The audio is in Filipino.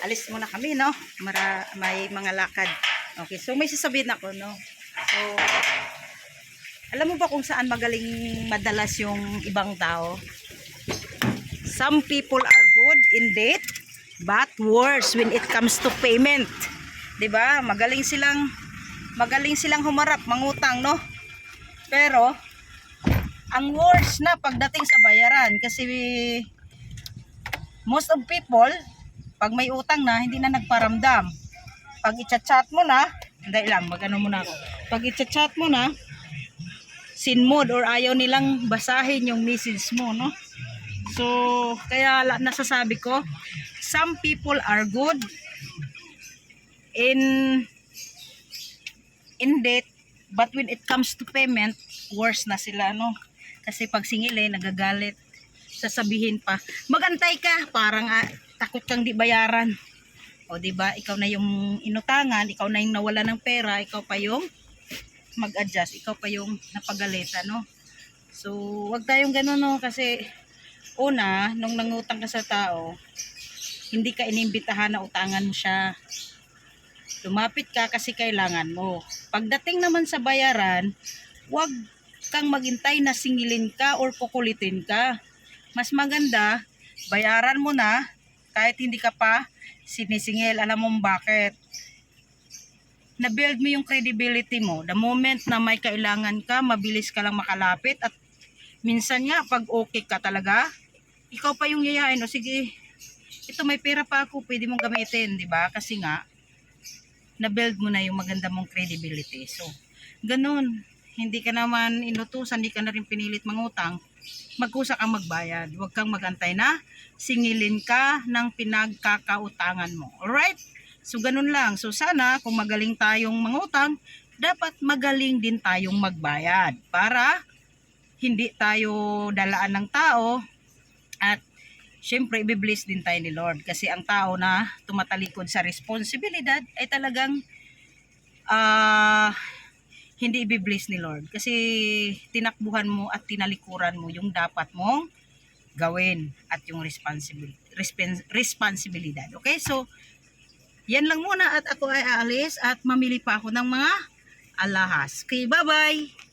Alis muna kami, no? May mga lakad. Okay, so may sasabihin ako, no? So, alam mo ba kung saan magaling madalas yung ibang tao? Some people are good in debt, but worse when it comes to payment. 'Di ba? Magaling silang humarap, mangutang, no? Pero ang worst na pagdating sa bayaran kasi most of people pag may utang na hindi na nagparamdam. Pag i-chat mo na, hindi lang, magano muna ako. Pag i-chat mo na, sin mode or ayaw nilang basahin yung message mo, no? So, kaya nasasabi ko, some people are good in debt, but when it comes to payment, worse na sila, no? Kasi pag singil nagagalit, sasabihin pa, magantay ka, parang takot kang di bayaran. O di ba, ikaw na yung inutangan, ikaw na yung nawala ng pera, ikaw pa yung mag-adjust, ikaw pa yung napagalitan, no? So, wag tayong gano'n, no? Kasi una, nung nangutang ka sa tao, hindi ka inimbitahan na utangan mo siya. Lumapit ka kasi kailangan mo. Pagdating naman sa bayaran, wag kang maghintay na singilin ka or kukulitin ka. Mas maganda, bayaran mo na kahit hindi ka pa sinisingil. Alam mo bakit? Na-build mo yung credibility mo. The moment na may kailangan ka, mabilis ka lang makalapit at minsan nga, pag okay ka talaga, ikaw pa yung yayain, o sige, ito may pera pa ako, pwede mong gamitin, di ba? Kasi nga, na-build mo na yung maganda mong credibility. So, ganun. Hindi ka naman inutusan, hindi ka na rin pinilit mangutang, magkusa kang magbayad. Huwag kang magantay na singilin ka ng pinagkakautangan mo. Alright? So, ganun lang. So, sana, kung magaling tayong mangutang, dapat magaling din tayong magbayad para hindi tayo dalaan ng tao at syempre ibibless din tayo ni Lord. Kasi ang tao na tumatalikod sa responsibilidad ay talagang hindi ibibless ni Lord. Kasi tinakbuhan mo at tinalikuran mo yung dapat mong gawin at yung responsibilidad. Okay, so yan lang muna at ako ay aalis at mamili pa ako ng mga alahas. Okay, bye-bye!